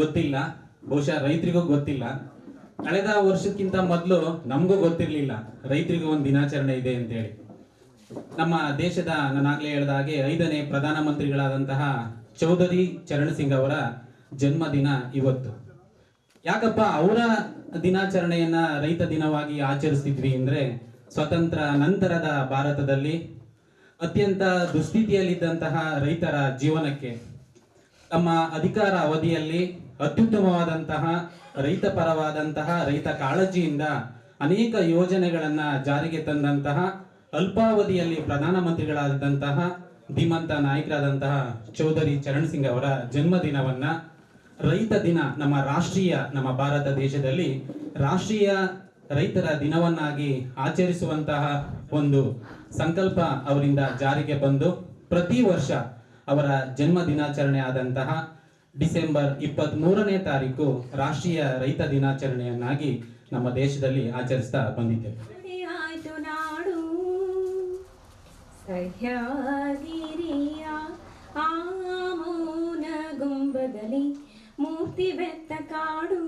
ಗೊತ್ತಿಲ್ಲ, ಬಹುಶಃ ರೈತರಿಗೂ ಗೊತ್ತಿಲ್ಲ. ಕಳೆದ ವರ್ಷಕ್ಕಿಂತ ಮೊದಲು ನಮಗೂ ಗೊತ್ತಿರಲಿಲ್ಲ ರೈತರಿಗೂ ಒಂದು ದಿನಾಚರಣೆ ಇದೆ ಅಂತೇಳಿ. ನಮ್ಮ ದೇಶದ, ನಾನಾಗಲೇ ಹೇಳಿದ ಹಾಗೆ 5ನೇ ಪ್ರಧಾನಮಂತ್ರಿಗಳಾದಂತಹ ಚೌಧರಿ ಚರಣ್ ಸಿಂಗ್ ಅವರ ಜನ್ಮದಿನ ಇವತ್ತು. ಯಾಕಪ್ಪ ಅವರ ದಿನಾಚರಣೆಯನ್ನ ರೈತ ದಿನವಾಗಿ ಆಚರಿಸ್ತಿದ್ವಿ ಅಂದ್ರೆ, ಸ್ವತಂತ್ರ ನಂತರದ ಭಾರತದಲ್ಲಿ ಅತ್ಯಂತ ದುಸ್ಥಿತಿಯಲ್ಲಿದ್ದಂತಹ ರೈತರ ಜೀವನಕ್ಕೆ ತಮ್ಮ ಅಧಿಕಾರ ಅವಧಿಯಲ್ಲಿ ಅತ್ಯುತ್ತಮವಾದಂತಹ ರೈತ ಪರವಾದಂತಹ, ರೈತ ಕಾಳಜಿಯಿಂದ ಅನೇಕ ಯೋಜನೆಗಳನ್ನ ಜಾರಿಗೆ ತಂದಂತಹ, ಅಲ್ಪಾವಧಿಯಲ್ಲಿ ಪ್ರಧಾನಮಂತ್ರಿಗಳಾದಂತಹ ಧೀಮಂತ ನಾಯಕರಾದಂತಹ ಚೌಧರಿ ಚರಣ್ ಸಿಂಗ್ ಅವರ ಜನ್ಮದಿನವನ್ನ ರೈತ ದಿನ, ನಮ್ಮ ಭಾರತ ದೇಶದಲ್ಲಿ ರಾಷ್ಟ್ರೀಯ ರೈತರ ದಿನವನ್ನಾಗಿ ಆಚರಿಸುವಂತಹ ಒಂದು ಸಂಕಲ್ಪ ಅವರಿಂದ ಜಾರಿಗೆ ಬಂದು, ಪ್ರತಿ ವರ್ಷ ಅವರ ಜನ್ಮ ದಿನಾಚರಣೆ ಆದಂತಹ ಡಿಸೆಂಬರ್ 23ನೇ ತಾರೀಕು ರಾಷ್ಟ್ರೀಯ ರೈತ ದಿನಾಚರಣೆಯನ್ನಾಗಿ ನಮ್ಮ ದೇಶದಲ್ಲಿ ಆಚರಿಸ್ತಾ ಬಂದಿದ್ದೇವೆ. ಮೂರ್ತಿ ಬೆತ್ತ ಕಾಡು,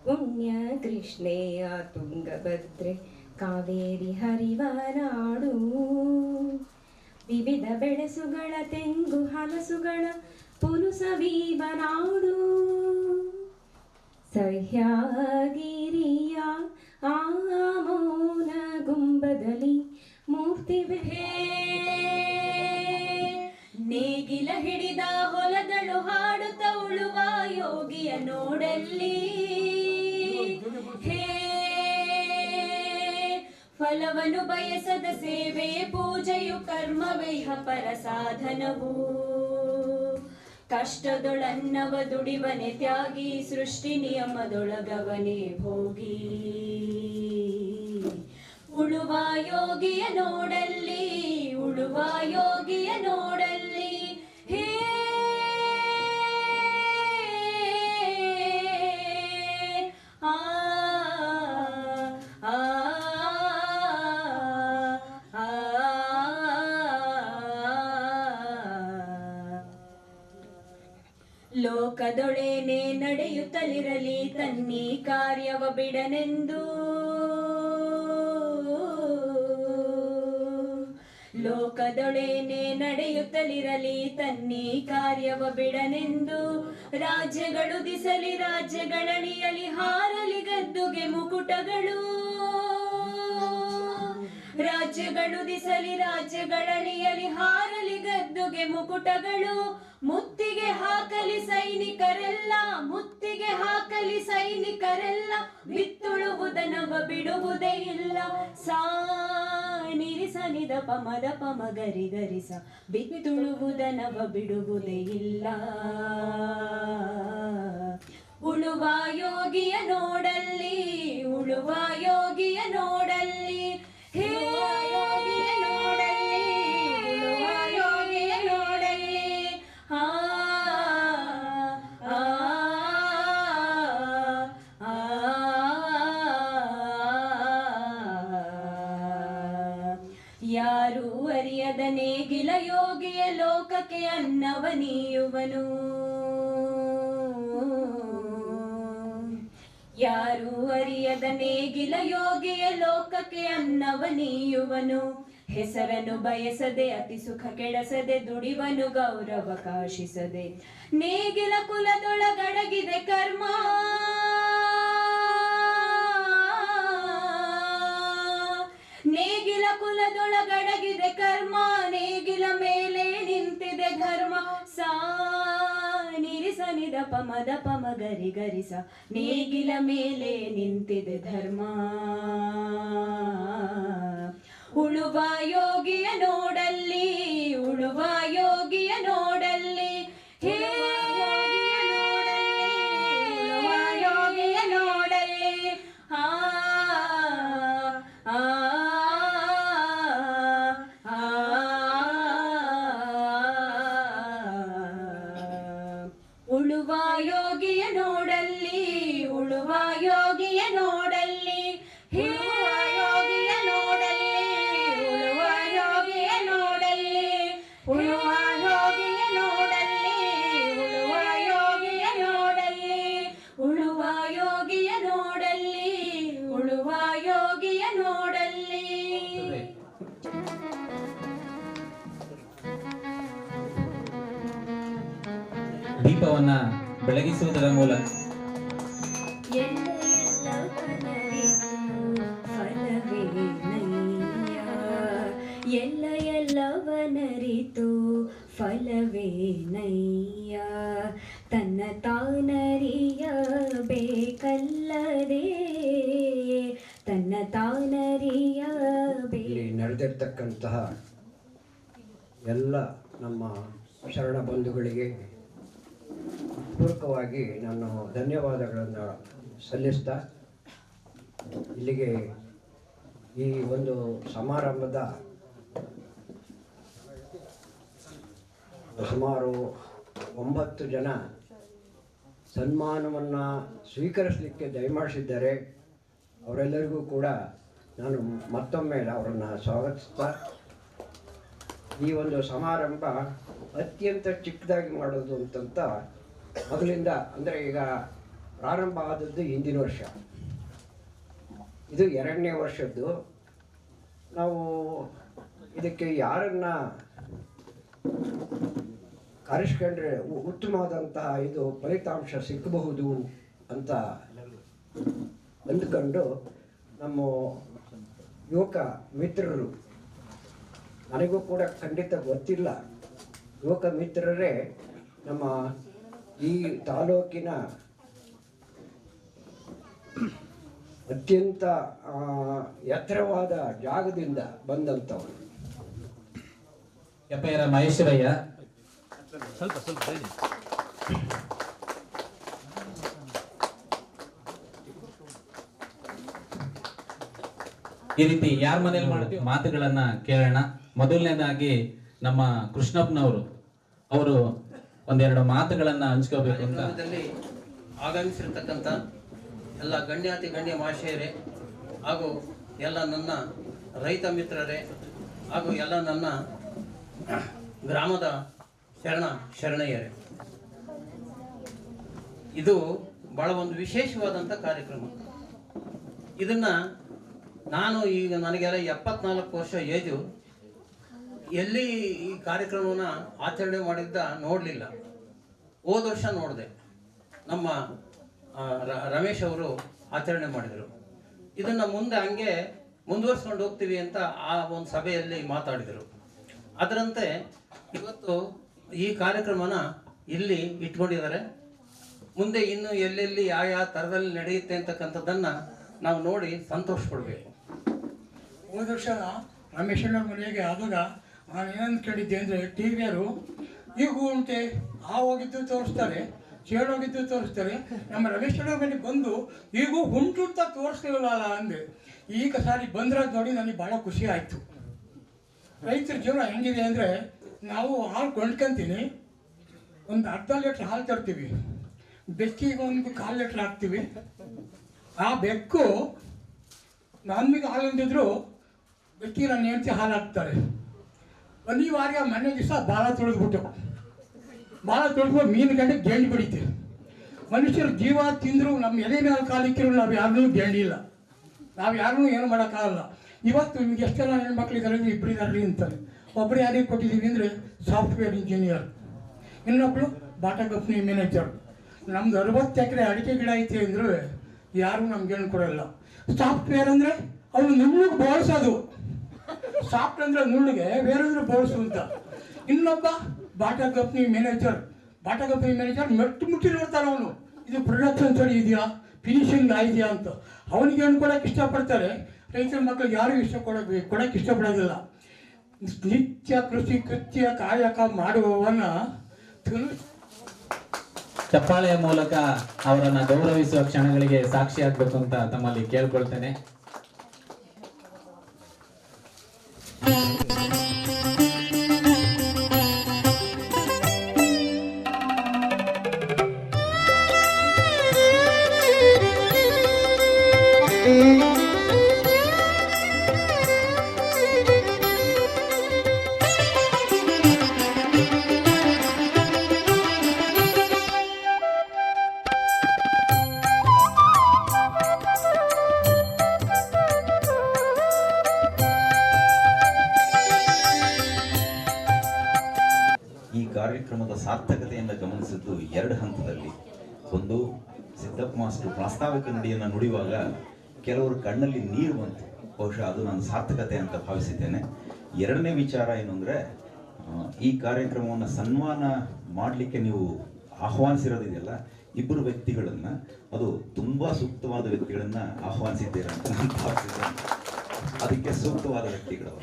ಪುಣ್ಯ ಕೃಷ್ಣೆಯ ತುಂಗಭದ್ರೆ ಕಾವೇರಿ ಹರಿವ ನಾಡು, ವಿವಿಧ ಬೆಳೆಸುಗಳ ತೆಂಗು ಹಲಸುಗಳ ಪುಲುಸವೀವ ನಾಡು, ಸಹ್ಯಾಗಿರಿಯ ಆ ಮೌನ ಗುಂಬದಲ್ಲಿ ಮೂರ್ತಿ ನೇಗಿಲ ಹಿಡಿದ ಹೊಲದಳು ಹಾಡುತ್ತ ಉಳುವ ಯೋಗಿಯ ನೋಡಲ್ಲಿ, ಫಲವನ್ನು ಬಯಸದ ಸೇವೆ ಪೂಜೆಯು ಕರ್ಮವೇಹ ಪರ ಸಾಧನವು, ಕಷ್ಟದೊಳನ್ನವ ದುಡಿವನೆ ತ್ಯಾಗಿ ಸೃಷ್ಟಿ ನಿಯಮದೊಳಗವನೇ ಭೋಗಿ, ಉಳುವ ಯೋಗಿಯ ನೋಡಲ್ಲಿ, ಉಳುವ ಯೋಗಿಯ ನೋಡಲ್ಲಿ, ಹೇ ಆ ಲೋಕದೊಳೇನೆ ನಡೆಯುತ್ತಲಿರಲಿ ತನ್ನಿ ಕಾರ್ಯವ ಬಿಡನೆಂದು, ಲೋಕದೊಳೇನೆ ನಡೆಯುತ್ತಲಿರಲಿ ತನ್ನಿ ಕಾರ್ಯವ ಬಿಡನೆಂದು, ರಾಜ್ಯಗಳು ದಿಸಲಿ ರಾಜ್ಯಗಳಣಿಯಲಿ ಹಾರಲಿ ಗದ್ದುಗೆ ಮುಕುಟಗಳು, ರಾಜ್ಯಗಳು ದಿಸಲಿ ರಾಜ್ಯಗಳಣಿಯಲಿ ಹಾರಲಿ ಗದ್ದುಗೆ ಮುಕುಟಗಳು, ಮುತ್ತಿಗೆ ಹಾಕಲಿ ಸೈನಿಕರೆಲ್ಲ, ಮುತ್ತಿಗೆ ಹಾಕಲಿ ಸೈನಿಕರೆಲ್ಲ, ಬಿತ್ತುಳುವುದನವ ಬಿಡುವುದೇ ಇಲ್ಲ, ನಿರಿಸ ನಿದ ಪಮದ ಪಮ ಗರಿ ಗರಿಸ, ಬಿತ್ತುಳುವುದನವ ಬಿಡುವುದೇ ಇಲ್ಲ, ಉಳುವ ಯೋಗಿಯ ನೋಡಲ್ಲಿ, ಉಳುವ ಯೋಗಿಯ ನೋಡಲ್ಲಿ, ಹೇ ಯೋಗಿಯ ನೋಡಲ್ಲಿ, ಉಳುವ ಯೋಗಿಯ ನೋಡಲ್ಲಿ, ಆ ಆ ಆ ಯಾರು ಅರಿಯದ ನೇಗಿಲ ಯೋಗಿಯ ಲೋಕಕ್ಕೆ ಅನ್ನವ ನೀಯುವನು, ಯಾರು ಅರಿಯದ ನೇಗಿಲ ಯೋಗಿಯ ಲೋಕಕ್ಕೆ ಅನ್ನವ ನೀಯುವನು, ಹೆಸರನ್ನು ಬಯಸದೆ ಅತಿ ಸುಖ ಕೆಡಸದೆ ದುಡಿವನು ಗೌರವ ಕಾಶಿಸದೆ, ನೇಗಿಲ ಕುಲದೊಳಗಡಗಿದೆ ಕರ್ಮ, ನೇಗಿಲ ಕುಲದೊಳಗಡಗಿದೆ ಕರ್ಮ, ನೇಗಿಲ ಮೇಲೆ ನಿಂತಿದೆ ಧರ್ಮ, ನಿರಿಸ ನಿದ ಪಮದ ಪಮ ಗರಿ ಗರಿಸ, ನೇಗಿಲ ಮೇಲೆ ನಿಂತಿದೆ ಧರ್ಮ, ಉಳುವ ಯೋಗಿಯ ನೋಡಲ್ಲಿ, ಉಳುವ ಯೋಗಿಯ ನೋಡಲ್ಲಿ, ಹೇ ಉಳುವ ಯೋಗಿಯ ನೋಡಲ್ಲಿ, ಆ ಆ ಉಳುವ ಯೋಗಿಯ ನೋಡಲ್ಲಿ, ಉಳುವ ಯೋಗಿಯ ನೋಡಲ್ಲಿ, ಹೇ ಯೋಗಿಯ ನೋಡಲ್ಲಿ, ಉಳುವ ಯೋಗಿಯ ನೋಡಲ್ಲಿ, ಉಳುವ ಯೋಗಿಯ ನೋಡಲ್ಲಿ, ಉಳುವ ದೀಪವನ್ನ ಬೆಳಗಿಸುವುದರ ಮೂಲಕ ಎಲ್ಲ ಎಲ್ಲವನರಿತು ಫಲವೇನಯ್ಯ ತನ್ನ ತಾನರಿಯಬೇಕಲ್ಲದೆ ತನ್ನ ಇಲ್ಲಿ ನಡೆದಿರ್ತಕ್ಕಂತಹ ಎಲ್ಲ ನಮ್ಮ ಶರಣ ಬಂಧುಗಳಿಗೆ ಪೂರ್ವಕವಾಗಿ ನಾನು ಧನ್ಯವಾದಗಳನ್ನು ಸಲ್ಲಿಸ್ತಾ ಇಲ್ಲಿಗೆ ಈ ಒಂದು ಸಮಾರಂಭದ ಸುಮಾರು 9 ಜನ ಸನ್ಮಾನವನ್ನು ಸ್ವೀಕರಿಸಲಿಕ್ಕೆ ದಯಮಾಡಿಸಿದ್ದಾರೆ. ಅವರೆಲ್ಲರಿಗೂ ಕೂಡ ನಾನು ಮತ್ತೊಮ್ಮೆ ಅವರನ್ನು ಸ್ವಾಗತಿಸ್ತಾ ಈ ಒಂದು ಸಮಾರಂಭ ಅತ್ಯಂತ ಚಿಕ್ಕದಾಗಿ ಮಾಡೋದು ಅಂತಂತ ಮೊದಲಿಂದ, ಅಂದರೆ ಈಗ ಪ್ರಾರಂಭ ಆದದ್ದು ಹಿಂದಿನ ವರ್ಷ, ಇದು 2ನೇ ವರ್ಷದ್ದು. ನಾವು ಇದಕ್ಕೆ ಯಾರನ್ನ ಕರೆಸ್ಕೊಂಡ್ರೆ ಉತ್ತಮವಾದಂತಹ ಇದು ಫಲಿತಾಂಶ ಸಿಕ್ಕಬಹುದು ಅಂತ ಅಂದ್ಕೊಂಡು ನಮ್ಮ ಯುವಕ ಮಿತ್ರರು, ನನಗೂ ಕೂಡ ಖಂಡಿತ ಗೊತ್ತಿಲ್ಲ, ಯುವಕ ಮಿತ್ರರೇ ನಮ್ಮ ಈ ತಾಲೂಕಿನ ಅತ್ಯಂತ ಎತ್ತರವಾದ ಜಾಗದಿಂದ ಬಂದಂಥವರು. ಎಪ್ಪಯ್ಯರ ಮಹೇಶ್ವರಯ್ಯ, ಈ ರೀತಿ ಯಾರ ಮನೇಲಿ ಮಾಡ್ತೀವಿ ಮಾತುಗಳನ್ನ ಕೇಳೋಣ. ಮೊದಲನೇದಾಗಿ ನಮ್ಮ ಕೃಷ್ಣಪ್ಪನವರು, ಅವರು ಒಂದೆರಡು ಮಾತುಗಳನ್ನ ಹಂಚ್ಕೋಬೇಕು ಅಂತ. ಆಗಮಿಸಿರ್ತಕ್ಕಂಥ ಎಲ್ಲ ಗಣ್ಯಾತಿ ಗಣ್ಯ ಮಹಾಶಯರೇ ಹಾಗೂ ಎಲ್ಲ ನನ್ನ ರೈತ ಮಿತ್ರರೇ ಹಾಗೂ ಎಲ್ಲ ನನ್ನ ಗ್ರಾಮದ ಶರಣಯ್ಯರೇ, ಇದು ಭಾಳ ಒಂದು ವಿಶೇಷವಾದಂಥ ಕಾರ್ಯಕ್ರಮ. ಇದನ್ನು ನಾನು ಈಗ ನನಗೆಲ್ಲ 74 ವರ್ಷ ಏಜು, ಎಲ್ಲಿ ಈ ಕಾರ್ಯಕ್ರಮವನ್ನು ಆಚರಣೆ ಮಾಡಿದ್ದ ನೋಡಲಿಲ್ಲ. ಹೋದ ವರ್ಷ ನೋಡಿದೆ, ನಮ್ಮ ರಮೇಶ್ ಅವರು ಆಚರಣೆ ಮಾಡಿದರು. ಇದನ್ನು ಮುಂದೆ ಹಂಗೆ ಮುಂದುವರ್ಸ್ಕೊಂಡು ಹೋಗ್ತೀವಿ ಅಂತ ಆ ಒಂದು ಸಭೆಯಲ್ಲಿ ಮಾತಾಡಿದರು. ಅದರಂತೆ ಇವತ್ತು ಈ ಕಾರ್ಯಕ್ರಮನ ಇಲ್ಲಿ ಇಟ್ಕೊಂಡಿದ್ದಾರೆ. ಮುಂದೆ ಇನ್ನು ಎಲ್ಲೆಲ್ಲಿ ಯಾವ ಥರದಲ್ಲಿ ನಡೆಯುತ್ತೆ ಅಂತಕ್ಕಂಥದ್ದನ್ನು ನಾವು ನೋಡಿ ಸಂತೋಷ ಪಡಬೇಕು. ಹೋದ ವರ್ಷ ರಮೇಶಣ್ಣ ಮನೆಗೆ ಆದಾಗ ನಾನು ಏನಂತ ಕೇಳಿದ್ದೆ ಅಂದರೆ, ಟಿ ವಿಯರು ಈಗ ಉಂಟೆ ಆ ಹೋಗಿದ್ದು ತೋರಿಸ್ತಾರೆ, ಚೇಳೋಗಿದ್ದು ತೋರಿಸ್ತಾರೆ, ನಮ್ಮ ರಮೇಶಣ್ಣ ಮನೆಗೆ ಬಂದು ಈಗೂ ಉಂಟು ಅಂತ ತೋರಿಸ್ಲಿಲ್ಲ ಅಂದೆ. ಈಗ ಸಾರಿ ಬಂದ್ರೆ ನೋಡಿ ನನಗೆ ಭಾಳ ಖುಷಿ ಆಯಿತು. ರೈತರ ಜೀವನ ಹೆಂಗಿದೆ ಅಂದರೆ, ನಾವು ಹಾಲು ಕೊಂಡ್ಕೊಂತೀನಿ, ಒಂದು ಅರ್ಧ ಲೀಟ್ರ್ ಹಾಲು ತರ್ತೀವಿ, ಬೆಕ್ಕಿಗೆ ಒಂದು 1/4 ಲೀಟ್ರ್ ಹಾಕ್ತೀವಿ. ಆ ಬೆಕ್ಕು ನಮಗೆ ಹಾಲು ಅಂದಿದ್ರು ಬೆಕ್ಕಿ ನನ್ನ ಹೆಂಡತಿ ಹಾಲು ಹಾಕ್ತಾರೆ. ಅನಿವಾರ್ಯ ಮನೆ ದಿವಸ ಬಾಲ ತೊಳೆದ್ಬಿಟ್ಟು ಮೀನು ಗಂಟೆ ಗೆಂಡು ಬಿಡಿತೀವಿ. ಮನುಷ್ಯರು ಜೀವ ತಿಂದರು ನಮ್ಮ ಎಲೆ ಮೇಲೆ ಕಾಲಿಕ್ಕಿರೋ ನಾವು ಯಾರನ್ನೂ ಗೆಂಡಿಲ್ಲ, ನಾವು ಯಾರನ್ನೂ ಏನು ಮಾಡೋಕ್ಕಾಗಲ್ಲ. ಇವತ್ತು ನಿಮ್ಗೆ ಎಷ್ಟು ಜನ ಹೆಣ್ಮಕ್ಳಿದ್ದಾರೆ ಅಂದರೆ 2 ಇದ್ದಾರೆ ಅಂತಾರೆ. ಒಬ್ಬರು ಯಾರಿಗೆ ಕೊಟ್ಟಿದ್ದೀವಿ ಅಂದರೆ ಸಾಫ್ಟ್ವೇರ್ ಇಂಜಿನಿಯರ್, ಇನ್ನೊಬ್ಬಳು ಬಾಟಾ ಕಂಪ್ನಿ ಮ್ಯಾನೇಜರ್. ನಮ್ದು 60 ಎಕರೆ ಅಡಿಕೆ ಗಿಡ ಐತೆ ಅಂದರೂ ಯಾರೂ ನಮ್ಗೆ ಏನು ಕೊಡೋಲ್ಲ. ಸಾಫ್ಟ್ವೇರ್ ಅಂದರೆ ಅವನು ನುಳ್ಳಿಗೆ ಬೋಳಿಸೋದು, ಸಾಫ್ಟ್ ಅಂದರೆ ನುಳ್ಳಿಗೆ, ಬೇರೆಂದ್ರೆ ಬೋಳಿಸು ಅಂತ. ಇನ್ನೊಬ್ಬ ಬಾಟಾ ಕಂಪ್ನಿ ಮ್ಯಾನೇಜರ್ ಮೆಟ್ಟು ಮುಟ್ಟಿ ನೋಡ್ತಾನೆ ಅವನು, ಇದು ಪ್ರೊಡಕ್ಷನ್ ಸರಿ ಇದೆಯಾ, ಫಿನಿಶಿಂಗ್ ಆಗಿದೆಯಾ ಅಂತ. ಅವನಿಗೆ ಏನು ಕೊಡೋಕೆ ಇಷ್ಟಪಡ್ತಾರೆ. ರೈತರ ಮಕ್ಕಳಿಗೆ ಯಾರೂ ಕೊಡೋಕ್ಕೆ ಇಷ್ಟಪಡೋದಿಲ್ಲ. ನಿತ್ಯ ಕೃಷಿ ಕೃತ್ಯ ಕಾಯಕ ಮಾಡುವವನ್ನ ಚಪ್ಪಾಳೆಯ ಮೂಲಕ ಅವರನ್ನ ಗೌರವಿಸುವ ಕ್ಷಣಗಳಿಗೆ ಸಾಕ್ಷಿ ಆಗ್ಬೇಕು ಅಂತ ತಮ್ಮಲ್ಲಿ ಕೇಳ್ಕೊಳ್ತೇನೆ. ಕಾರ್ಯಕ್ರಮದ ಸಾರ್ಥಕತೆಯನ್ನು ವೇದಿಕೆಯಿಂದ ಗಮನಿಸಿದ್ದು ಎರಡು ಹಂತದಲ್ಲಿ. ಒಂದು, ಸಿದ್ದಪ್ಪ ಮಾಸ್ಟರ್ ಪ್ರಾಸ್ತಾವಿಕ ನುಡಿಯನ್ನು ನುಡಿಯುವಾಗ ಕೆಲವರು ಕಣ್ಣಲ್ಲಿ ನೀರು ಬಂತು. ಬಹುಶಃ ಅದು ನಾನು ಸಾರ್ಥಕತೆ ಅಂತ ಭಾವಿಸಿದ್ದೇನೆ. ಎರಡನೇ ವಿಚಾರ ಏನು ಅಂದರೆ, ಈ ಕಾರ್ಯಕ್ರಮವನ್ನು ಸನ್ಮಾನ ಮಾಡಲಿಕ್ಕೆ ನೀವು ಆಹ್ವಾನಿಸಿರೋದಿದೆಯಲ್ಲ, ಇಬ್ಬರು ವ್ಯಕ್ತಿಗಳನ್ನು, ಅದು ತುಂಬ ಸೂಕ್ತವಾದ ವ್ಯಕ್ತಿಗಳನ್ನು ಆಹ್ವಾನಿಸಿದ್ದೀರ ಅಂತ ನಾನು ಭಾವಿಸಿದ್ದೇನೆ. ಅದಕ್ಕೆ ಸೂಕ್ತವಾದ ವ್ಯಕ್ತಿಗಳು.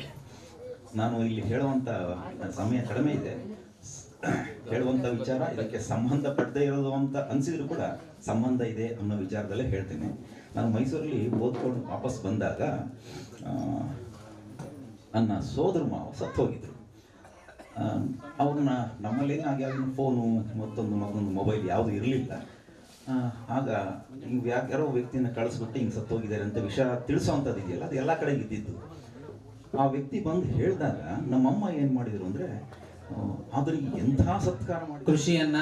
ನಾನು ಇಲ್ಲಿ ಹೇಳುವಂಥ ಸಮಯ ಕಡಿಮೆ ಇದೆ. ಹೇಳುವಂಥ ವಿಚಾರ ಇದಕ್ಕೆ ಸಂಬಂಧಪಡದೇ ಇರೋದು ಅಂತ ಅನಿಸಿದ್ರು ಕೂಡ ಸಂಬಂಧ ಇದೆ ಅನ್ನೋ ವಿಚಾರದಲ್ಲೇ ಹೇಳ್ತೇನೆ. ನಾನು ಮೈಸೂರಲ್ಲಿ ಓದ್ಕೊಂಡು ವಾಪಸ್ ಬಂದಾಗ ನನ್ನ ಸೋದರ ಮಾವ ಸತ್ತು ಹೋಗಿದ್ರು. ಅವ್ರನ್ನ ನಮ್ಮಲ್ಲೇನಾಗಿ ಆಗಿನ ಫೋನು ಮತ್ತೊಂದು ಮೊಬೈಲ್ ಯಾವುದು ಇರಲಿಲ್ಲ. ಆಗ ಹಿಂಗೆ ಯಾರೋ ವ್ಯಕ್ತಿನ ಕಳಿಸ್ಬಿಟ್ಟು ಹಿಂಗೆ ಸತ್ತೋಗಿದ್ದಾರೆ ಅಂತ ವಿಷಯ ತಿಳಿಸೋವಂಥದ್ದು ಇದೆಯಲ್ಲ, ಅದು ಎಲ್ಲ ಕಡೆಗೆ ಇದ್ದಿದ್ದು. ಆ ವ್ಯಕ್ತಿ ಬಂದು ಹೇಳಿದಾಗ ನಮ್ಮಮ್ಮ ಏನು ಮಾಡಿದರು ಅಂದರೆ, ಅದರಿಗೆ ಎಂಥ ಸತ್ಕಾರ ಮಾಡಿ ಕೃಷಿಯನ್ನ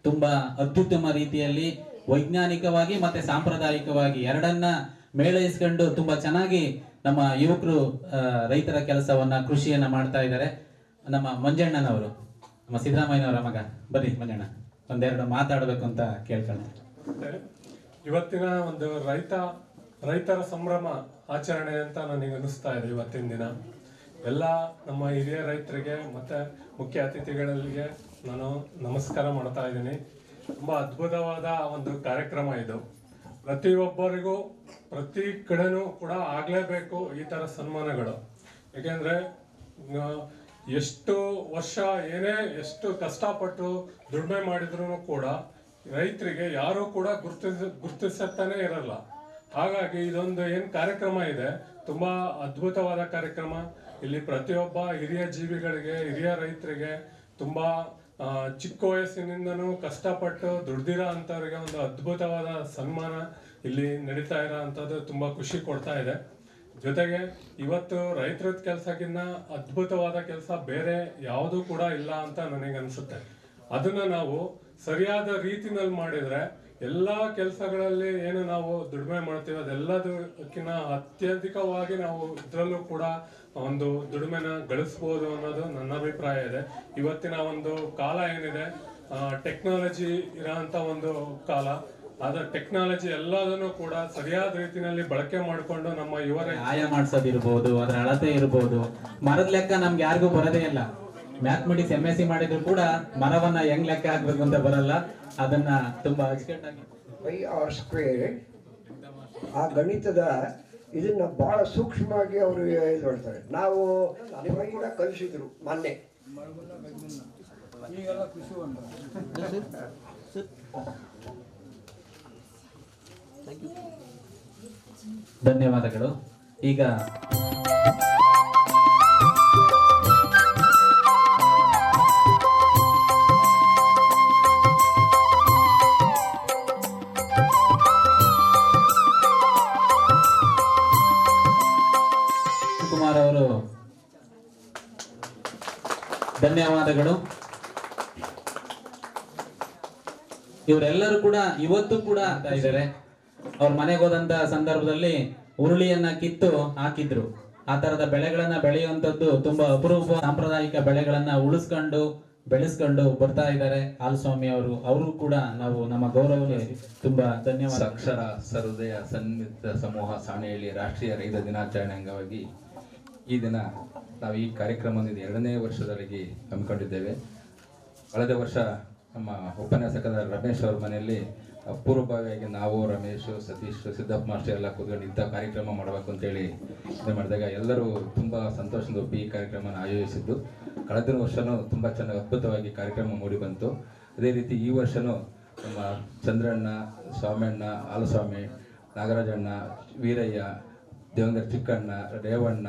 ತುಂಬಾ ಅತ್ಯುತ್ತಮ ರೀತಿಯಲ್ಲಿ ವೈಜ್ಞಾನಿಕವಾಗಿ ಮತ್ತೆ ಸಾಂಪ್ರದಾಯಿಕವಾಗಿ ಎರಡನ್ನ ಮೇಳೈಸ್ಕೊಂಡು ತುಂಬಾ ಚೆನ್ನಾಗಿ ನಮ್ಮ ಯುವಕರು ರೈತರ ಕೆಲಸವನ್ನ ಕೃಷಿಯನ್ನ ಮಾಡ್ತಾ ಇದ್ದಾರೆ. ನಮ್ಮ ಮಂಜಣ್ಣನವರು, ನಮ್ಮ ಸಿದ್ದರಾಮಯ್ಯನವರ ಮಗ, ಬರ್ರಿ ಮಂಜಣ್ಣ, ಒಂದೆರಡು ಮಾತಾಡಬೇಕು ಅಂತ ಕೇಳ್ಕೊಂಡೆ. ಇವತ್ತಿನ ಒಂದು ರೈತರ ಸಂಭ್ರಮ ಆಚರಣೆ ಅಂತ ನನಗೆ ಅನಿಸ್ತಾ ಇದೆ. ಇವತ್ತಿನ ದಿನ ಎಲ್ಲ ನಮ್ಮ ಹಿರಿಯ ರೈತರಿಗೆ ಮತ್ತೆ ಮುಖ್ಯ ಅತಿಥಿಗಳಿಗೆ ನಾನು ನಮಸ್ಕಾರ ಮಾಡ್ತಾ ಇದ್ದೀನಿ. ತುಂಬ ಅದ್ಭುತವಾದ ಒಂದು ಕಾರ್ಯಕ್ರಮ ಇದು. ಪ್ರತಿಯೊಬ್ಬರಿಗೂ ಪ್ರತಿ ಕಡೆನೂ ಕೂಡ ಆಗಲೇಬೇಕು ಈ ಥರ ಸನ್ಮಾನಗಳು. ಏಕೆಂದರೆ ಎಷ್ಟು ವರ್ಷ ಎಷ್ಟು ಕಷ್ಟಪಟ್ಟು ದುಡಿಮೆ ಮಾಡಿದ್ರು ಕೂಡ ರೈತರಿಗೆ ಯಾರೂ ಕೂಡ ಗುರ್ತಿಸ್ತಾನೆ ಇರಲ್ಲ. ಹಾಗಾಗಿ ಇದೊಂದು ಏನು ಕಾರ್ಯಕ್ರಮ ಇದೆ, ತುಂಬ ಅದ್ಭುತವಾದ ಕಾರ್ಯಕ್ರಮ. ಇಲ್ಲಿ ಪ್ರತಿಯೊಬ್ಬ ಹಿರಿಯ ಜೀವಿಗಳಿಗೆ, ಹಿರಿಯ ರೈತರಿಗೆ, ತುಂಬ ಚಿಕ್ಕ ವಯಸ್ಸಿನಿಂದನೂ ಕಷ್ಟಪಟ್ಟು ದುಡ್ದಿರೋ ಅಂಥವ್ರಿಗೆ ಒಂದು ಅದ್ಭುತವಾದ ಸನ್ಮಾನ ಇಲ್ಲಿ ನಡೀತಾ ಇರೋ ಅಂಥದ್ದು ತುಂಬ ಖುಷಿ ಕೊಡ್ತಾ ಇದೆ. ಜೊತೆಗೆ ಇವತ್ತು ರೈತರ ಕೆಲಸಕ್ಕಿಂತ ಅದ್ಭುತವಾದ ಕೆಲಸ ಬೇರೆ ಯಾವುದೂ ಕೂಡ ಇಲ್ಲ ಅಂತ ನನಗೆ ಅನಿಸುತ್ತೆ. ಅದನ್ನು ನಾವು ಸರಿಯಾದ ರೀತಿನಲ್ಲಿ ಮಾಡಿದರೆ ಎಲ್ಲ ಕೆಲಸಗಳಲ್ಲಿ ಏನು ನಾವು ದುಡಿಮೆ ಮಾಡ್ತೀವಿ ಅದೆಲ್ಲದಕ್ಕಿಂತ ಅತ್ಯಧಿಕವಾಗಿ ನಾವು ಇದರಲ್ಲೂ ಕೂಡ ಒಂದು ದುಡಿಮೆನ ಗಳಿಸ್ಬೋದು ಅನ್ನೋದು ನನ್ನ ಅಭಿಪ್ರಾಯ ಇದೆ. ಇವತ್ತಿನ ಒಂದು ಕಾಲ ಏನಿದೆ, ಟೆಕ್ನಾಲಜಿ ಇರೋಂಥ ಒಂದು ಕಾಲ. ಆದ್ರೆ ಟೆಕ್ನಾಲಜಿ ಎಲ್ಲದನ್ನು ಕೂಡ ಸರಿಯಾದ ರೀತಿಯಲ್ಲಿ ಬಳಕೆ ಮಾಡಿಕೊಂಡು ನಮ್ಮ ಯುವ ಆಯ ಮಾಡಿಸೋದಿರ್ಬೋದು, ಅದರ ಅಳತೆ ಇರ್ಬೋದು, ಮರದ ಲೆಕ್ಕ ನಮ್ಗೆ ಯಾರಿಗೂ ಬರೋದೇ ಇಲ್ಲ. ಮ್ಯಾಥಮೆಟಿಕ್ಸ್ MSc ಮಾಡಿದ್ರು ಕೂಡ ಮರವನ್ನ ಹೆಂಗ್ ಲೆಕ್ಕ ಹಾಕ್ಬೇಕು ಅಂತ ಬರಲ್ಲ. ಅದನ್ನ ತುಂಬಾ ಅಚ್ಚುಕಟ್ಟಾಗಿ πr², ಆ ಗಣಿತದ ಇದನ್ನ ಬಹಳ ಸೂಕ್ಷ್ಮವಾಗಿ ಅವರು ಇದು ಮಾಡ್ತಾರೆ. ನಾವು ನಿಮಗೆ ಕೂಡ ಕಲಿಸಿದ್ರು ಮೊನ್ನೆ. ಧನ್ಯವಾದಗಳು. ಈಗ ಕುಮಾರ್ ಅವರು, ಧನ್ಯವಾದಗಳು. ಇವರೆಲ್ಲರೂ ಕೂಡ ಇವತ್ತು ಕೂಡ ಇದ್ದಾರೆ. ಅವ್ರ ಮನೆಗೆ ಹೋದಂತ ಸಂದರ್ಭದಲ್ಲಿ ಉರುಳಿಯನ್ನ ಕಿತ್ತು ಹಾಕಿದ್ರು. ಆ ತರದ ಬೆಳೆಗಳನ್ನ ಬೆಳೆಯುವಂತದ್ದು ತುಂಬಾ ಅಪರೂಪ. ಸಾಂಪ್ರದಾಯಿಕ ಬೆಳೆಗಳನ್ನ ಉಳಿಸ್ಕೊಂಡು ಬೆಳೆಸ್ಕೊಂಡು ಬರ್ತಾ ಇದ್ದಾರೆ ಹಾಲಸ್ವಾಮಿ ಅವರು ಕೂಡ ನಾವು ನಮ್ಮ ಗೌರವಕ್ಕೆ ತುಂಬಾ ಧನ್ಯವಾದ. ಅಕ್ಷರ ಸಹೃದಯ ಸನ್ಮಿತ್ರ ಸಮೂಹ ಸಾಣೇಹಳ್ಳಿ ರಾಷ್ಟ್ರೀಯ ರೈತ ದಿನಾಚರಣೆ ಅಂಗವಾಗಿ ಈ ದಿನ ನಾವು ಈ ಕಾರ್ಯಕ್ರಮವನ್ನು 2ನೇ ವರ್ಷದವರೆಗೆ ಹಮ್ಮಿಕೊಂಡಿದ್ದೇವೆ. ಕಳೆದ ವರ್ಷ ನಮ್ಮ ಉಪನ್ಯಾಸಕರ ರಮೇಶ್ ಅವ್ರ ಮನೆಯಲ್ಲಿ ಪೂರ್ವಭಾವಿಯಾಗಿ ನಾವು, ರಮೇಶ್, ಸತೀಶ್, ಸಿದ್ದಪ್ಪ ಮಾಸ್ಟರ್ ಎಲ್ಲ ಕೂತ್ಕೊಂಡು ಇಂಥ ಕಾರ್ಯಕ್ರಮ ಮಾಡಬೇಕು ಅಂತೇಳಿ ಇದು ಮಾಡಿದಾಗ ಎಲ್ಲರೂ ತುಂಬ ಸಂತೋಷದಿಂದ ಒಪ್ಪಿ ಈ ಕಾರ್ಯಕ್ರಮನ ಆಯೋಜಿಸಿದ್ದು. ಕಳೆದ ವರ್ಷವೂ ತುಂಬ ಚೆನ್ನಾಗಿ ಅದ್ಭುತವಾಗಿ ಕಾರ್ಯಕ್ರಮ ಮೂಡಿ ಬಂತು. ಅದೇ ರೀತಿ ಈ ವರ್ಷವೂ ನಮ್ಮ ಚಂದ್ರಣ್ಣ, ಸ್ವಾಮಣ್ಣ, ಹಾಲಸ್ವಾಮಿ, ನಾಗರಾಜಣ್ಣ, ವೀರಯ್ಯ, ದೇವೇಂದ್ರ ಚಿಕ್ಕಣ್ಣ, ರೇವಣ್ಣ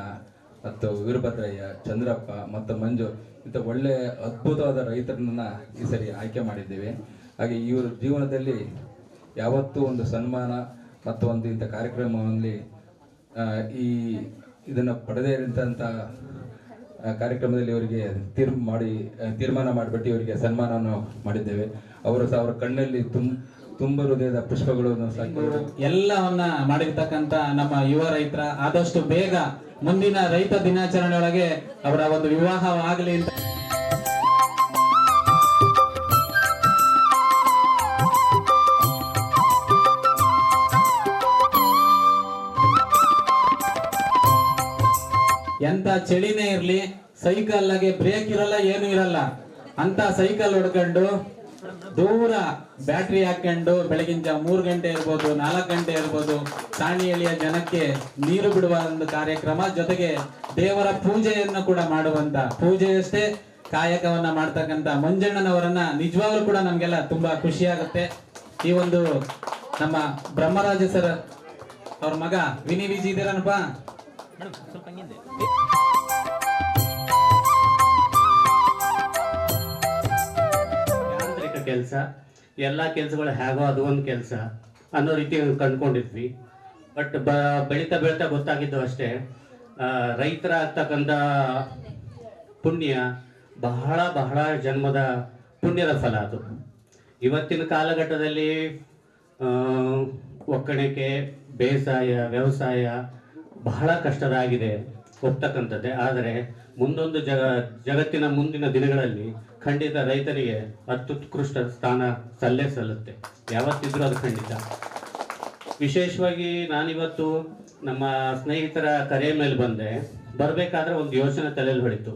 ಮತ್ತು ವೀರಭದ್ರಯ್ಯ, ಚಂದ್ರಪ್ಪ ಮತ್ತು ಮಂಜು ಇಂಥ ಒಳ್ಳೆಯ ಅದ್ಭುತವಾದ ರೈತರನ್ನ ಈ ಸರಿ ಆಯ್ಕೆ ಮಾಡಿದ್ದೇವೆ. ಹಾಗೆ ಇವ್ರ ಜೀವನದಲ್ಲಿ ಯಾವತ್ತೂ ಒಂದು ಸನ್ಮಾನ ಮತ್ತು ಒಂದು ಇಂಥ ಕಾರ್ಯಕ್ರಮದಲ್ಲಿ ಇದನ್ನು ಪಡೆದೇ ಇರೋಂಥ ಕಾರ್ಯಕ್ರಮದಲ್ಲಿ ಇವರಿಗೆ ತೀರ್ಮಾನ ಮಾಡಿಬಿಟ್ಟು ಇವರಿಗೆ ಸನ್ಮಾನವನ್ನು ಮಾಡಿದ್ದೇವೆ. ಅವರ ಕಣ್ಣಲ್ಲಿ ತುಂಬ ಹೃದಯದ ಪುಷ್ಪಗಳನ್ನು ಎಲ್ಲವನ್ನ ಮಾಡಿರ್ತಕ್ಕಂಥ ನಮ್ಮ ಯುವ ರೈತರ ಆದಷ್ಟು ಬೇಗ ಮುಂದಿನ ರೈತ ದಿನಾಚರಣೆಯೊಳಗೆ ಅವರ ಒಂದು ವಿವಾಹವಾಗಲಿ ಅಂತ ಎಂತ ಚಳಿನೇ ಇರ್ಲಿ ಸೈಕಲ್ಗೆ ಬ್ರೇಕ್ ಇರಲ್ಲ ಏನು ಇರಲ್ಲ ಅಂತ ಸೈಕಲ್ ಹೊಡ್ಕೊಂಡು ದೂರ ಬ್ಯಾಟ್ರಿ ಹಾಕೊಂಡು ಬೆಳಗಿನ 3 ಗಂಟೆ ಇರ್ಬೋದು 4 ಗಂಟೆ ಇರ್ಬೋದು ಸಾಣಿಹಳ್ಳಿಯ ಜನಕ್ಕೆ ನೀರು ಬಿಡುವ ಒಂದು ಕಾರ್ಯಕ್ರಮ, ಜೊತೆಗೆ ದೇವರ ಪೂಜೆಯನ್ನು ಕೂಡ ಮಾಡುವಂತ, ಪೂಜೆಯಷ್ಟೇ ಕಾಯಕವನ್ನ ಮಾಡ್ತಕ್ಕಂತ ಮಂಜಣ್ಣನವರನ್ನ ನಿಜವಾಗ್ಲೂ ಕೂಡ ನಮ್ಗೆಲ್ಲ ತುಂಬಾ ಖುಷಿ ಆಗುತ್ತೆ. ಈ ಒಂದು ನಮ್ಮ ಬ್ರಹ್ಮರಾಜ ಸರ್ ಅವ್ರ ಮಗ ವಿನಿ ವಿಜಿ ಇದ್ದೀರನಪ್ಪ. ಯಾಂತ್ರಿಕ ಕೆಲಸ, ಎಲ್ಲ ಕೆಲಸಗಳು ಹೇಗೋ ಅದು ಒಂದು ಕೆಲಸ ಅನ್ನೋ ರೀತಿ ಕಂಡ್ಕೊಂಡಿದ್ವಿ. ಬಟ್ ಬೆಳೀತಾ ಬೆಳೀತಾ ಗೊತ್ತಾಗಿದ್ದು ಅಷ್ಟೇ, ರೈತರಾಗ್ತಕ್ಕಂಥ ಪುಣ್ಯ ಬಹಳ ಬಹಳ ಜನ್ಮದ ಪುಣ್ಯದ ಫಲ ಅದು. ಇವತ್ತಿನ ಕಾಲಘಟ್ಟದಲ್ಲಿ ಒಕ್ಕಣಿಕೆ, ಬೇಸಾಯ, ವ್ಯವಸಾಯ ಬಹಳ ಕಷ್ಟದಾಗಿದೆ ಒಪ್ತಕ್ಕಂಥದ್ದೇ. ಆದರೆ ಮುಂದೊಂದು ಜಗತ್ತಿನ ಮುಂದಿನ ದಿನಗಳಲ್ಲಿ ಖಂಡಿತ ರೈತರಿಗೆ ಅತ್ಯುತ್ಕೃಷ್ಟ ಸ್ಥಾನ ಸಲ್ಲುತ್ತೆ, ಯಾವತ್ತಿದ್ರೂ ಅದು ಖಂಡಿತ. ವಿಶೇಷವಾಗಿ ನಾನಿವತ್ತು ನಮ್ಮ ಸ್ನೇಹಿತರ ಕರೆಯ ಮೇಲೆ ಬರಬೇಕಾದ್ರೆ ಒಂದು ಯೋಚನೆ ತಲೆಯಲ್ಲಿ ಹೊಳಿತು.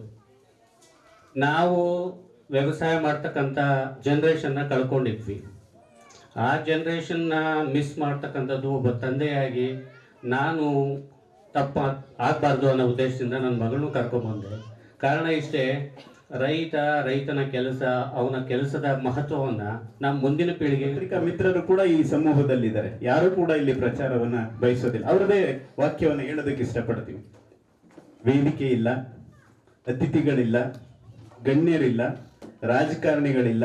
ನಾವು ವ್ಯವಸಾಯ ಮಾಡ್ತಕ್ಕಂಥ ಜನ್ರೇಷನ್ನ ಕಳ್ಕೊಂಡಿದ್ವಿ. ಆ ಜನ್ರೇಷನ್ನ ಮಿಸ್ ಮಾಡ್ತಕ್ಕಂಥದ್ದು ಒಬ್ಬ ತಂದೆಯಾಗಿ ನಾನು ಆಗಬಾರ್ದು ಅನ್ನೋ ಉದ್ದೇಶದಿಂದ ನನ್ನ ಮಗಳನ್ನೂ ಕರ್ಕೊಂಡ್ಬಂದೆ. ಕಾರಣ ಇಷ್ಟೇ, ರೈತನ ಕೆಲಸ, ಅವನ ಕೆಲಸದ ಮಹತ್ವವನ್ನು ನಮ್ಮ ಮುಂದಿನ ಪೀಳಿಗೆ. ಪತ್ರಿಕಾ ಮಿತ್ರರು ಕೂಡ ಈ ಸಮೂಹದಲ್ಲಿದ್ದಾರೆ, ಯಾರು ಕೂಡ ಇಲ್ಲಿ ಪ್ರಚಾರವನ್ನ ಬಯಸೋದಿಲ್ಲ. ಅವರದೇ ವಾಕ್ಯವನ್ನು ಹೇಳೋದಕ್ಕೆ ಇಷ್ಟಪಡ್ತೀವಿ. ವೇದಿಕೆ ಇಲ್ಲ, ಅತಿಥಿಗಳಿಲ್ಲ, ಗಣ್ಯರಿಲ್ಲ, ರಾಜಕಾರಣಿಗಳಿಲ್ಲ,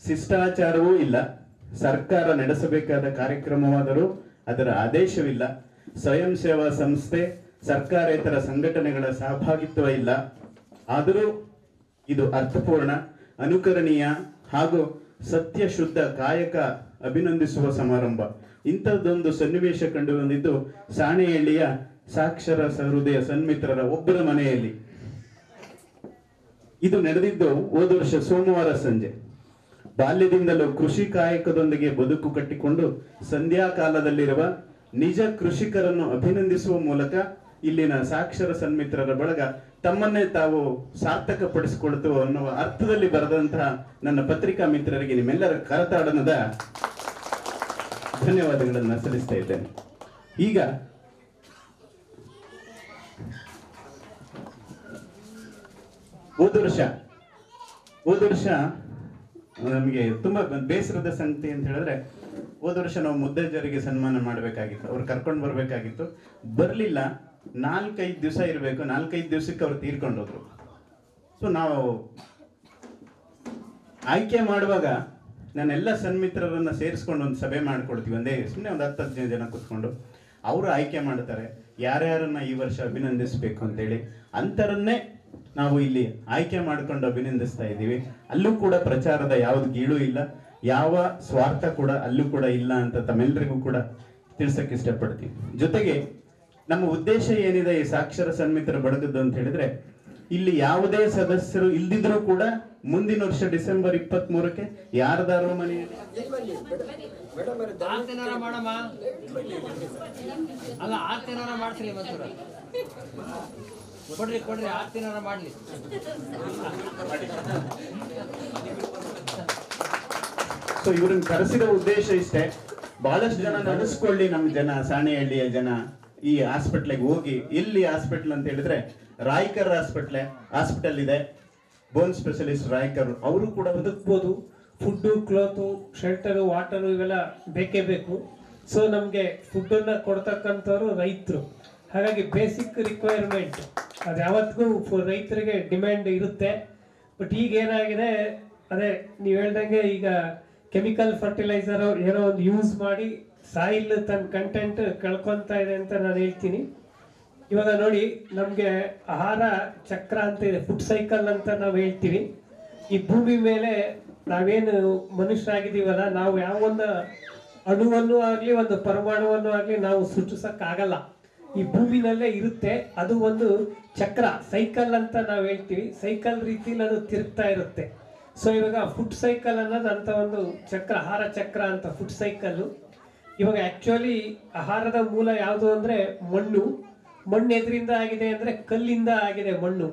ಶಿಷ್ಟಾಚಾರವೂ ಇಲ್ಲ, ಸರ್ಕಾರ ನಡೆಸಬೇಕಾದ ಕಾರ್ಯಕ್ರಮವಾದರೂ ಅದರ ಆದೇಶವಿಲ್ಲ, ಸ್ವಯಂ ಸೇವಾ ಸಂಸ್ಥೆ, ಸರ್ಕಾರೇತರ ಸಂಘಟನೆಗಳ ಸಹಭಾಗಿತ್ವ ಇಲ್ಲ. ಆದರೂ ಇದು ಅರ್ಥಪೂರ್ಣ, ಅನುಕರಣೀಯ ಹಾಗೂ ಸತ್ಯ ಶುದ್ಧ ಕಾಯಕ ಅಭಿನಂದಿಸುವ ಸಮಾರಂಭ. ಇಂಥದ್ದೊಂದು ಸನ್ನಿವೇಶ ಕಂಡು ಬಂದಿದ್ದು ಸಾಣೆಹಳ್ಳಿಯ ಸಾಕ್ಷರ ಸಹೃದಯ ಸನ್ಮಿತ್ರರ ಒಬ್ಬರ ಮನೆಯಲ್ಲಿ. ಇದು ನಡೆದಿದ್ದು ಹೋದ ವರ್ಷ ಸೋಮವಾರ ಸಂಜೆ. ಬಾಲ್ಯದಿಂದಲೂ ಕೃಷಿ ಕಾಯಕದೊಂದಿಗೆ ಬದುಕು ಕಟ್ಟಿಕೊಂಡು ಸಂಧ್ಯಾ ಕಾಲದಲ್ಲಿರುವ ನಿಜ ಕೃಷಿಕರನ್ನು ಅಭಿನಂದಿಸುವ ಮೂಲಕ ಇಲ್ಲಿನ ಸಾಕ್ಷರ ಸನ್ಮಿತ್ರರ ಬಳಗ ತಮ್ಮನ್ನೇ ತಾವು ಸಾರ್ಥಕಪಡಿಸಿಕೊಳ್ತು ಅನ್ನುವ ಅರ್ಥದಲ್ಲಿ ಬರೆದಂತಹ ನನ್ನ ಪತ್ರಿಕಾ ಮಿತ್ರರಿಗೆ ನಿಮ್ಮೆಲ್ಲರ ಕರತಾಡನದ ಧನ್ಯವಾದಗಳನ್ನು ಸಲ್ಲಿಸ್ತಾ ಇದ್ದೇನೆ. ಈಗ ಹೋದ ವರ್ಷ ನಮಗೆ ತುಂಬಾ ಬೇಸರದ ಸಂಗತಿ ಅಂತ ಹೇಳಿದ್ರೆ, ಹೋದ ವರ್ಷ ನಾವು ಮುದ್ದಜ್ಜರಿಗೆ ಸನ್ಮಾನ ಮಾಡಬೇಕಾಗಿತ್ತು, ಅವ್ರು ಕರ್ಕೊಂಡು ಬರ್ಬೇಕಾಗಿತ್ತು, ಬರ್ಲಿಲ್ಲ. 4-5 ದಿವಸ ಇರಬೇಕು, 4-5 ದಿವಸಕ್ಕೆ ಅವ್ರು ತೀರ್ಕೊಂಡು ಹೋದ್ರು. ಸೊ ನಾವು ಆಯ್ಕೆ ಮಾಡುವಾಗ ನಾನೆಲ್ಲ ಸನ್ಮಿತ್ರರನ್ನ ಸೇರಿಸ್ಕೊಂಡು ಒಂದು ಸಭೆ ಮಾಡ್ಕೊಳ್ತೀವಿ. ಸುಮ್ಮನೆ ಒಂದು 10-15 ಜನ ಕೂತ್ಕೊಂಡು ಅವರು ಆಯ್ಕೆ ಮಾಡ್ತಾರೆ ಯಾರ್ಯಾರನ್ನ ಈ ವರ್ಷ ಅಭಿನಂದಿಸ್ಬೇಕು ಅಂತೇಳಿ. ಅಂತರನ್ನೇ ನಾವು ಇಲ್ಲಿ ಆಯ್ಕೆ ಮಾಡ್ಕೊಂಡು ಅಭಿನಂದಿಸ್ತಾ ಇದ್ದೀವಿ. ಅಲ್ಲೂ ಕೂಡ ಪ್ರಚಾರದ ಯಾವ್ದು ಗೀಳು ಇಲ್ಲ, ಯಾವ ಸ್ವಾರ್ಥ ಕೂಡ ಅಲ್ಲೂ ಕೂಡ ಇಲ್ಲ ಅಂತ ತಮ್ಮೆಲ್ಲರಿಗೂ ಕೂಡ ತಿಳ್ಸಕ್ಕೆ ಇಷ್ಟಪಡ್ತೀವಿ. ಜೊತೆಗೆ ನಮ್ಮ ಉದ್ದೇಶ ಏನಿದೆ ಈ ಸಾಕ್ಷರ ಸನ್ಮಿತ್ರ ಬಳಗದ್ದು ಅಂತ ಹೇಳಿದ್ರೆ, ಇಲ್ಲಿ ಯಾವುದೇ ಸದಸ್ಯರು ಇಲ್ದಿದ್ರು ಕೂಡ ಮುಂದಿನ ವರ್ಷ ಡಿಸೆಂಬರ್ 23ಕ್ಕೆ ಯಾರದಾರೋ ಮನೆಯಲ್ಲಿ ಮಾಡ್ಲಿ. ಸೊ ಇವ್ರನ್ನ ಕರೆಸಿದ ಉದ್ದೇಶ ಇಷ್ಟೇ, ಬಹಳಷ್ಟು ಜನ ನಡೆಸ್ಕೊಳ್ಳಿ. ನಮ್ಮ ಜನ, ಸಾಣೆಹಳ್ಳಿಯ ಜನ ಈ ಹಾಸ್ಪಿಟ್ಲಿಗೆ ಹೋಗಿ, ಎಲ್ಲಿ ಹಾಸ್ಪಿಟಲ್ ಅಂತ ಹೇಳಿದ್ರೆ ರಾಯ್ಕರ್ ಹಾಸ್ಪಿಟಲ್ ಇದೆ, ಬೋನ್ ಸ್ಪೆಷಲಿಸ್ಟ್ ರಾಯ್ಕರ್, ಅವರು ಕೂಡ ಬದುಕ್ಬೋದು. ಫುಡ್ಡು, ಕ್ಲೋತು, ಶೆಲ್ಟರು, ವಾಟರು ಇವೆಲ್ಲ ಬೇಕೇ ಬೇಕು. ಸೊ ನಮಗೆ ಫುಡ್ಡನ್ನು ಕೊಡ್ತಕ್ಕಂಥವ್ರು ರೈತರು. ಹಾಗಾಗಿ ಬೇಸಿಕ್ ರಿಕ್ವೈರ್ಮೆಂಟ್ ಅದು ಯಾವತ್ತಿಗೂ ರೈತರಿಗೆ ಡಿಮ್ಯಾಂಡ್ ಇರುತ್ತೆ. ಬಟ್ ಈಗ ಏನಾಗಿದೆ, ಅದೇ ನೀವು ಹೇಳ್ದಂಗೆ ಈಗ ಕೆಮಿಕಲ್ ಫರ್ಟಿಲೈಸರ್ ಏನೋ ಒಂದು ಯೂಸ್ ಮಾಡಿ ಸಾಯಿಲ್ ತನ್ನ ಕಂಟೆಂಟ್ ಕಳ್ಕೊತಾ ಇದೆ ಅಂತ ನಾನು ಹೇಳ್ತೀನಿ. ಇವಾಗ ನೋಡಿ, ನಮಗೆ ಆಹಾರ ಚಕ್ರ ಅಂತ ಇದೆ, ಫುಡ್ ಸೈಕಲ್ ಅಂತ ನಾವು ಹೇಳ್ತೀವಿ. ಈ ಭೂಮಿ ಮೇಲೆ ನಾವೇನು ಮನುಷ್ಯರಾಗಿದ್ದೀವಲ್ಲ, ನಾವು ಯಾವ ಒಂದು ಅಣುವನ್ನು ಆಗಲಿ ಒಂದು ಪರಮಾಣುವನ್ನು ಆಗಲಿ ನಾವು ಸೃಷ್ಟಿಸೋಕ್ಕಾಗಲ್ಲ. ಈ ಭೂಮಿನಲ್ಲೇ ಇರುತ್ತೆ. ಅದು ಒಂದು ಚಕ್ರ, ಸೈಕಲ್ ಅಂತ ನಾವು ಹೇಳ್ತೀವಿ. ಸೈಕಲ್ ರೀತಿಲಿ ಅದು ತಿರುಗ್ತಾ ಇರುತ್ತೆ. ಸೊ ಇವಾಗ ಫುಡ್ ಸೈಕಲ್ ಅನ್ನೋದು ಅಂತ ಒಂದು ಚಕ್ರ, ಆಹಾರ ಚಕ್ರ ಅಂತ ಫುಡ್ ಸೈಕಲ್ಲು. ಇವಾಗ ಆ್ಯಕ್ಚುಲಿ ಆಹಾರದ ಮೂಲ ಯಾವುದು ಅಂದರೆ ಮಣ್ಣು ಎದರಿಂದ ಆಗಿದೆ ಅಂದ್ರೆ ಕಲ್ಲಿಂದ ಆಗಿದೆ ಮಣ್ಣು.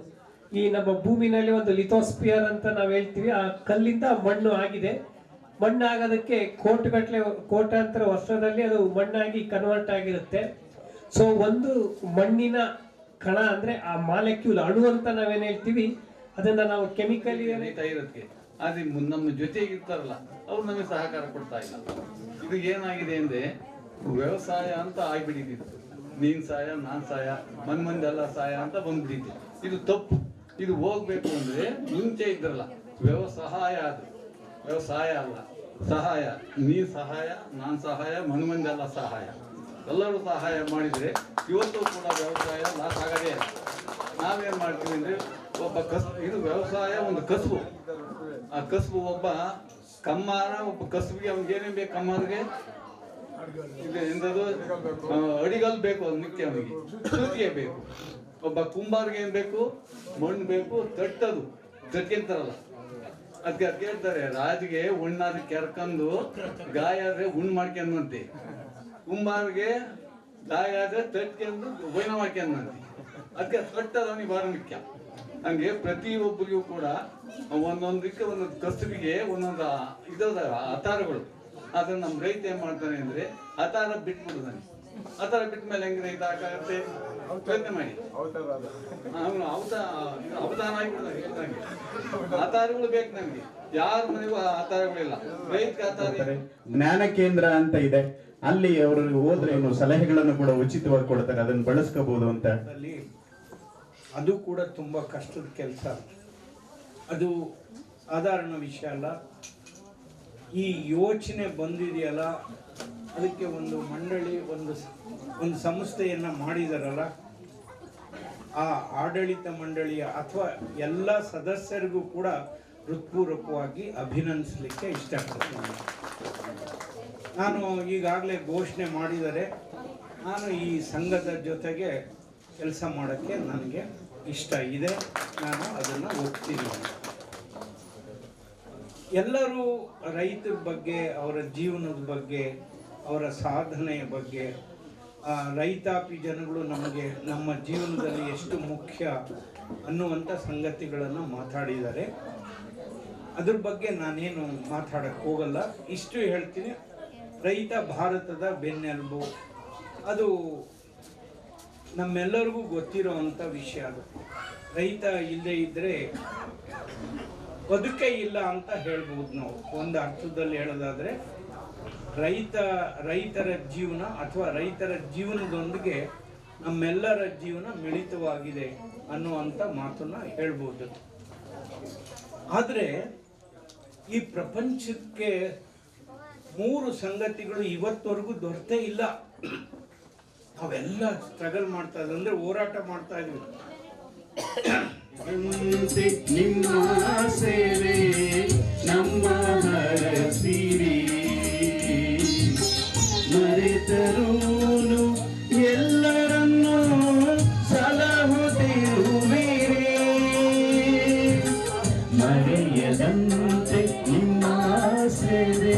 ಈ ನಮ್ಮ ಭೂಮಿನಲ್ಲಿ ಒಂದು ಲಿಥೋಸ್ಪಿಯರ್ ಅಂತ ನಾವು ಹೇಳ್ತೀವಿ, ಆ ಕಲ್ಲಿಂದ ಮಣ್ಣು ಆಗಿದೆ. ಮಣ್ಣಾಗೋದಕ್ಕೆ ಕೋಟಾಂತರ ವರ್ಷದಲ್ಲಿ ಅದು ಮಣ್ಣಾಗಿ ಕನ್ವರ್ಟ್ ಆಗಿರುತ್ತೆ. ಸೊ ಒಂದು ಮಣ್ಣಿನ ಕಣ ಅಂದ್ರೆ ಆ ಮಾಲೆಕ್ಯೂಲ್ ಅಣು ಅಂತ ನಾವೇನ್ ಹೇಳ್ತೀವಿ, ಅದನ್ನ ನಾವು ಕೆಮಿಕಲಿ ಇರುತ್ತೆ. ಆದ್ರೆ ನಮ್ಮ ಜೊತೆಗೆ ಇರ್ತಾರಲ್ಲ ಅವ್ರು ನಮಗೆ ಸಹಕಾರ ಕೊಡ್ತಾ ಇಲ್ಲ. ಇದು ಏನಾಗಿದೆ ಅಂದ್ರೆ ವ್ಯವಸಾಯ ಅಂತ ಆಗ್ಬಿಟ್ಟಿದ್ದು, ನೀನ್ ಸಾಯ ನಾನ್ ಸಾಯ ಮಂದೆಲ್ಲ ಸಾಯ ಅಂತ ಬಂದ್ಬಿಟ್ಟಿದೆ. ಇದು ತಪ್ಪು. ಇದು ಹೋಗ್ಬೇಕು ಅಂದ್ರೆ ಮುಂಚೆ ಇದ್ರಲ್ಲ ವ್ಯವಸಾಯ, ಅದು ವ್ಯವಸಾಯ ಅಲ್ಲ, ಸಹಾಯ. ನೀನ್ ಸಹಾಯ ನಾನ್ ಸಹಾಯ ಮಂದೆಲ್ಲ ಸಹಾಯ, ಎಲ್ಲರೂ ಸಹಾಯ ಮಾಡಿದ್ರೆ ಇವತ್ತು ಕೂಡ ವ್ಯವಸಾಯ ಲಾಸ್ ಆಗದೇ ಇಲ್ಲ. ನಾವೇನ್ ಮಾಡ್ತೀವಿ ಅಂದ್ರೆ ಒಬ್ಬ ಇದು ವ್ಯವಸಾಯ ಒಂದು ಕಸುಬು. ಆ ಕಸುಬು ಒಬ್ಬ ಕಮ್ಮಾರ, ಒಬ್ಬ ಕಸುಬಿಗೆ ಅವ್ನಿಗೆ ಏನೇನ್ ಬೇಕು? ಕಮ್ಮಾರಿಗೆ ಇದು ಎಂದದು ಅಡಿಗಲ್ ಬೇಕು, ಅದು ಮುಖ್ಯ. ಅವನಿಗೆ ಸುತ್ತಿಗೆ ಬೇಕು. ಒಬ್ಬ ಕುಂಬಾರ್ಗೆ ಏನ್ ಬೇಕು? ಮಣ್ಣು ಬೇಕು, ತಟ್ಟದು ತಟ್ಕೊಂತಾರಲ್ಲ, ಅದಕ್ಕೆ ಕೇಳ್ತಾರೆ ರಾಜ್ಗೆ ಉಣ್ಣಾದ್ರೆ ಕೆರ್ಕಂದು ಗಾಯ ಆದ್ರೆ ಉಣ್ ಮಾಡ್ಕೊಂಡಂತೆ, ಕುಂಬಾರ್ಗೆ ಗಾಯ ಆದ್ರೆ ತಟ್ಕೊಂಡು ವೈನ ಮಾಡ್ಕೊಂಡಂತೆ. ಅದಕ್ಕೆ ತಟ್ಟದು ಅವನಿಗೆ ಬಹಳ ಮುಖ್ಯ. ಹಂಗೆ ಪ್ರತಿಯೊಬ್ಬರಿಗೂ ಕೂಡ ಒಂದೊಂದಕ್ಕೆ ಒಂದೊಂದು ಕಸುಬಿಗೆ ಒಂದೊಂದು ಇದದ ಆಧಾರಗಳು. ಅದನ್ನ ನಮ್ಮ ರೈತ ಏನ್ ಮಾಡ್ತಾನೆ ಅಂದ್ರೆ ಆಧಾರ ಬಿಟ್ಬಿಡುದಾನೆ. ಆಧಾರ ಬಿಟ್ಟ ಮೇಲೆ ಹೆಂಗ್ ರೈತ ಆಗುತ್ತೆ? ಪ್ರಯತ್ನ ಮಾಡಿ ಅವನು ಅವಧಾನ ಆಗಿಬಿಡ್ತಾನೆ. ಆಧಾರಗಳು ಬೇಕು ನಮ್ಗೆ. ಯಾರ ಮನೆಗೂ ಆಧಾರಗಳಿಲ್ಲ. ರೈತ ಆಧಾರ ಜ್ಞಾನ ಕೇಂದ್ರ ಅಂತ ಇದೆ, ಅಲ್ಲಿ ಅವರು ಹೋದ್ರೆ ಸಲಹೆಗಳನ್ನು ಕೂಡ ಉಚಿತವಾಗಿ ಕೊಡ್ತಾರೆ, ಅದನ್ನು ಬಳಸ್ಕೋಬಹುದು ಅಂತ. ಅದು ಕೂಡ ತುಂಬ ಕಷ್ಟದ ಕೆಲಸ. ಅದು ಸಾಧಾರಣ ವಿಷಯ ಅಲ್ಲ. ಈ ಯೋಚನೆ ಬಂದಿದೆಯಲ್ಲ, ಅದಕ್ಕೆ ಒಂದು ಮಂಡಳಿ, ಒಂದು ಸಂಸ್ಥೆಯನ್ನು ಮಾಡಿದಾರಲ್ಲ, ಆ ಆಡಳಿತ ಮಂಡಳಿಯ ಅಥವಾ ಎಲ್ಲ ಸದಸ್ಯರಿಗೂ ಕೂಡ ಹೃತ್ಪೂರ್ವಕವಾಗಿ ಅಭಿನಂದಿಸಲಿಕ್ಕೆ ಇಷ್ಟಪಡ್ತೀನಿ. ನಾನು ಈಗಾಗಲೇ ಘೋಷಣೆ ಮಾಡಿದರೆ ನಾನು ಈ ಸಂಘದ ಜೊತೆಗೆ ಕೆಲಸ ಮಾಡೋಕ್ಕೆ ನನಗೆ ಇಷ್ಟ ಇದೆ, ನಾನು ಅದನ್ನು ಒಪ್ತೀನಿ. ಎಲ್ಲರೂ ರೈತರ ಬಗ್ಗೆ, ಅವರ ಜೀವನದ ಬಗ್ಗೆ, ಅವರ ಸಾಧನೆಯ ಬಗ್ಗೆ, ರೈತಾಪಿ ಜನಗಳು ನಮಗೆ ನಮ್ಮ ಜೀವನದಲ್ಲಿ ಎಷ್ಟು ಮುಖ್ಯ ಅನ್ನುವಂಥ ಸಂಗತಿಗಳನ್ನು ಮಾತಾಡಿದ್ದಾರೆ. ಅದ್ರ ಬಗ್ಗೆ ನಾನೇನು ಮಾತಾಡಕ್ಕೆ ಹೋಗಲ್ಲ. ಇಷ್ಟು ಹೇಳ್ತೀನಿ, ರೈತ ಭಾರತದ ಬೆನ್ನೆಲುಬು. ಅದು ನಮ್ಮೆಲ್ಲರಿಗೂ ಗೊತ್ತಿರೋವಂಥ ವಿಷಯ. ಅದು ರೈತ ಇಲ್ಲದೆ ಇದ್ದರೆ ಬದುಕೇ ಇಲ್ಲ ಅಂತ ಹೇಳ್ಬೋದು ನಾವು. ಒಂದು ಅರ್ಥದಲ್ಲಿ ಹೇಳೋದಾದರೆ ರೈತರ ಜೀವನ ಅಥವಾ ರೈತರ ಜೀವನದೊಂದಿಗೆ ನಮ್ಮೆಲ್ಲರ ಜೀವನ ಮಿಳಿತವಾಗಿದೆ ಅನ್ನುವಂಥ ಮಾತನ್ನು ಹೇಳ್ಬೋದು. ಆದರೆ ಈ ಪ್ರಪಂಚಕ್ಕೆ 3 ಸಂಗತಿಗಳು ಇವತ್ತವರೆಗೂ ದೊರೆತೇ ಇಲ್ಲ. ಅವೆಲ್ಲ ಸ್ಟ್ರಗಲ್ ಮಾಡ್ತಾ ಇದ್ವಿ, ಅಂದರೆ ಹೋರಾಟ ಮಾಡ್ತಾ ಇದ್ವಿ. ನಿಮ್ಮ ಸೇವೆ ನಮ್ಮ ಹರಸಿರಿ, ಮರೆತರೂನು ಎಲ್ಲರನ್ನೂ ಸಲಹುತ್ತಿರುವಿರಿ, ಮರೆಯದಂತೆ ನಿಮ್ಮ ಸೇವೆ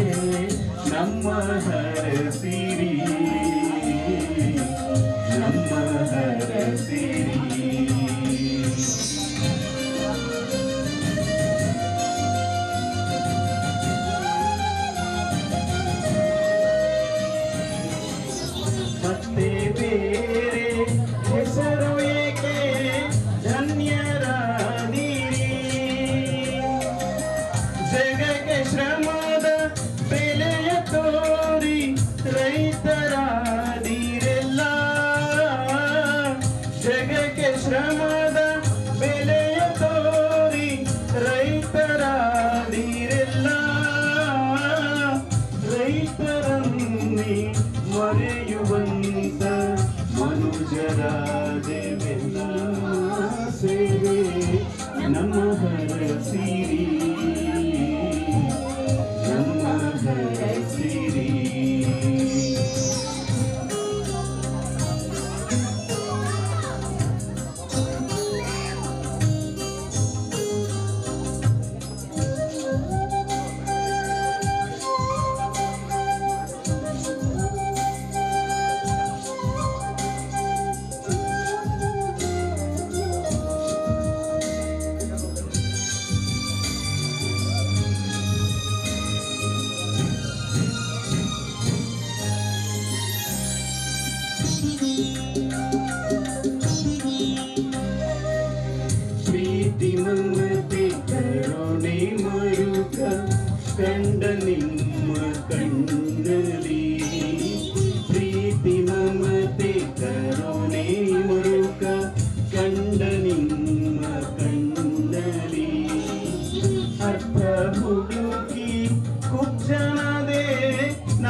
ನಮ್ಮ ಹರಸಿರಿ, ನಮ್ಮ ಹರಸಿರಿ. ಮತ್ತೆ ಬೇರೆ ಹೆಸರು ಏಕೆ ಧನ್ಯರಾದಿರಿ, ಜಗಕ್ಕೆ ಶ್ರಮದ ಬೆಲೆಯ ತೋರಿ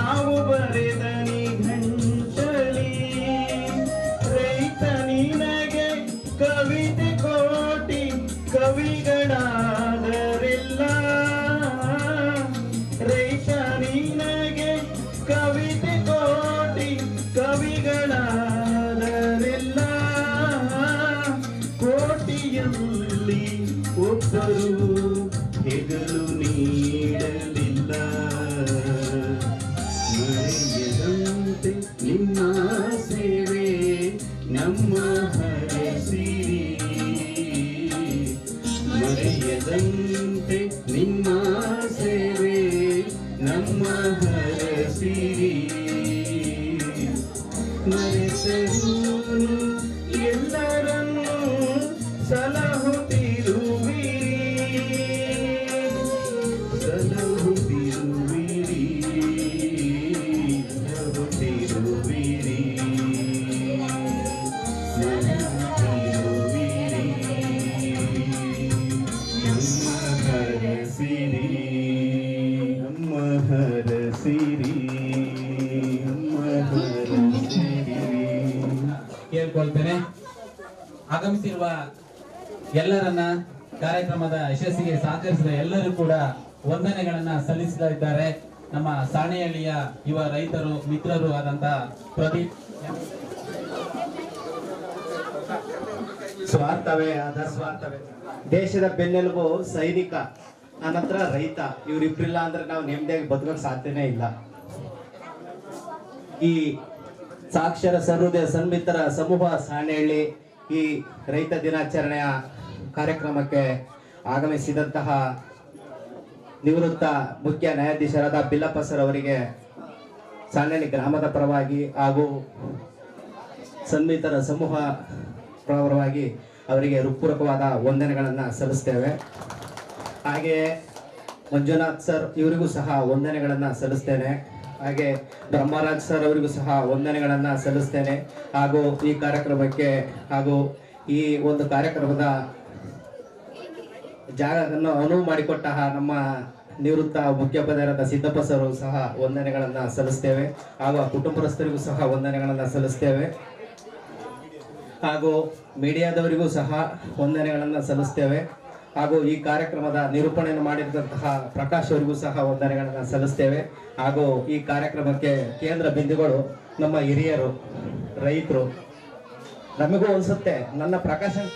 ನಾವು ಬರೆದ ನಿಘಂಟಲಿ ರೈತ ನಿನಗೆ ಕವಿತೆ ಕೋಟಿ ಕವಿಗಳಾದರೆಲ್ಲ ರೈತ ನಿನಗೆ ಕವಿತೆ ಕೋಟಿ ಕವಿಗಳಾದರೆಲ್ಲ ಕೋಟಿಯಲ್ಲಿ ಒಬ್ಬರು ಹೆಗಲು ನೀಡಲಿಲ್ಲ ಮರೆಯದಂತೆ ನಿಮ್ಮ ಸೇವೆ ನಮ್ಮ ಹರಸಿರಿ ಮರೆಯದಂತೆ ನಿಮ್ಮ ಸೇವೆ ನಮ್ಮ ಹರಸಿರಿ ಮರೆತರೂ ಎಲ್ಲರನ್ನೂ ಸಲಹುತ್ತಿರುವಿರಿ ಸಲಹುತ್ತಿರುವಿರಿ ಸಲಹುತ್ತಿರುವಿರಿ ಸಲಹುತ್ತಿರುವಿರಿ ನಮ್ಮ ಹರಸಿರಿ ನಮ್ಮ ಹರಸಿರಿ ನಮ್ಮ ಹರಸಿರಿ ಕೇಳ್ಕೊಳ್ತೇನೆ. ಆಗಮಿಸಿರುವ ಎಲ್ಲರನ್ನ ಕಾರ್ಯಕ್ರಮದ ಯಶಸ್ಸಿಗೆ ಸಹಕರಿಸಿದ ಎಲ್ಲರೂ ಕೂಡ ವಂದನೆಗಳನ್ನ ಸಲ್ಲಿಸಲಿದ್ದಾರೆ. ನಮ್ಮ ಸಾಣೆಹಳ್ಳಿಯ ಯುವ ರೈತರು ಮಿತ್ರರು ಆದಂತ ಪ್ರದೀಪ್. ಸ್ವಾರ್ಥವೇ ಆಧಾರ ಸ್ವಾರ್ಥವೇ. ದೇಶದ ಬೆನ್ನೆಲುಬು ಸೈನಿಕ, ಅನಂತರ ರೈತ. ಇವರಿಬ್ರಿಲ್ಲ ಅಂದ್ರೆ ನಾವು ನೆಮ್ಮದಿಯಾಗಿ ಬದುಕಕ್ಕೆ ಸಾಧ್ಯನೇ ಇಲ್ಲ. ಈ ಸಾಕ್ಷರ ಸಹೃದಯ ಸನ್ಮಿತ್ರ ಸಮೂಹ ಸಾಣೆಹಳ್ಳಿ ಈ ರೈತ ದಿನಾಚರಣೆಯ ಕಾರ್ಯಕ್ರಮಕ್ಕೆ ಆಗಮಿಸಿದಂತಹ ನಿವೃತ್ತ ಮುಖ್ಯ ನ್ಯಾಯಾಧೀಶರಾದ ಬಿಲ್ಲಪ್ಪ ಸರ್ ಅವರಿಗೆ ಸಾಣೆಹಳ್ಳಿ ಗ್ರಾಮದ ಪರವಾಗಿ ಹಾಗೂ ಸನ್ಮಿತರ ಸಮೂಹ ಪರವಾಗಿ ಅವರಿಗೆ ಹೃತ್ಪೂರ್ವಕವಾದ ವಂದನೆಗಳನ್ನು ಸಲ್ಲಿಸ್ತೇವೆ. ಹಾಗೆಯೇ ಮಂಜುನಾಥ್ ಸರ್ ಇವರಿಗೂ ಸಹ ವಂದನೆಗಳನ್ನು ಸಲ್ಲಿಸ್ತೇನೆ. ಹಾಗೆ ಬ್ರಹ್ಮರಾಜ್ ಸರ್ ಅವರಿಗೂ ಸಹ ವಂದನೆಗಳನ್ನು ಸಲ್ಲಿಸ್ತೇನೆ. ಹಾಗೂ ಈ ಕಾರ್ಯಕ್ರಮಕ್ಕೆ ಹಾಗೂ ಈ ಒಂದು ಕಾರ್ಯಕ್ರಮದ ಜಾಗವನ್ನು ಅನುವು ಮಾಡಿಕೊಟ್ಟ ನಮ್ಮ ನಿವೃತ್ತ ಮುಖ್ಯೋಪಾಧ್ಯಾಯರಾದ ಸಿದ್ದಪ್ಪ ಸರ್ ಸಹ ವಂದನೆಗಳನ್ನು ಸಲ್ಲಿಸ್ತೇವೆ. ಹಾಗೂ ಕುಟುಂಬಸ್ಥರಿಗೂ ಸಹ ವಂದನೆಗಳನ್ನು ಸಲ್ಲಿಸ್ತೇವೆ. ಹಾಗೂ ಮೀಡಿಯಾದವರಿಗೂ ಸಹ ವಂದನೆಗಳನ್ನು ಸಲ್ಲಿಸ್ತೇವೆ. ಹಾಗೂ ಈ ಕಾರ್ಯಕ್ರಮದ ನಿರೂಪಣೆಯನ್ನು ಮಾಡಿದಂತಹ ಪ್ರಕಾಶ್ ಅವರಿಗೂ ಸಹ ವಂದನೆಗಳನ್ನು ಸಲ್ಲಿಸ್ತೇವೆ. ಹಾಗೂ ಈ ಕಾರ್ಯಕ್ರಮಕ್ಕೆ ಕೇಂದ್ರ ಬಿಂದುಗಳು ನಮ್ಮ ಹಿರಿಯರು, ರೈತರು. ನಮಗೂ ಅನಿಸುತ್ತೆ ನನ್ನ ಪ್ರಕಾಶನ್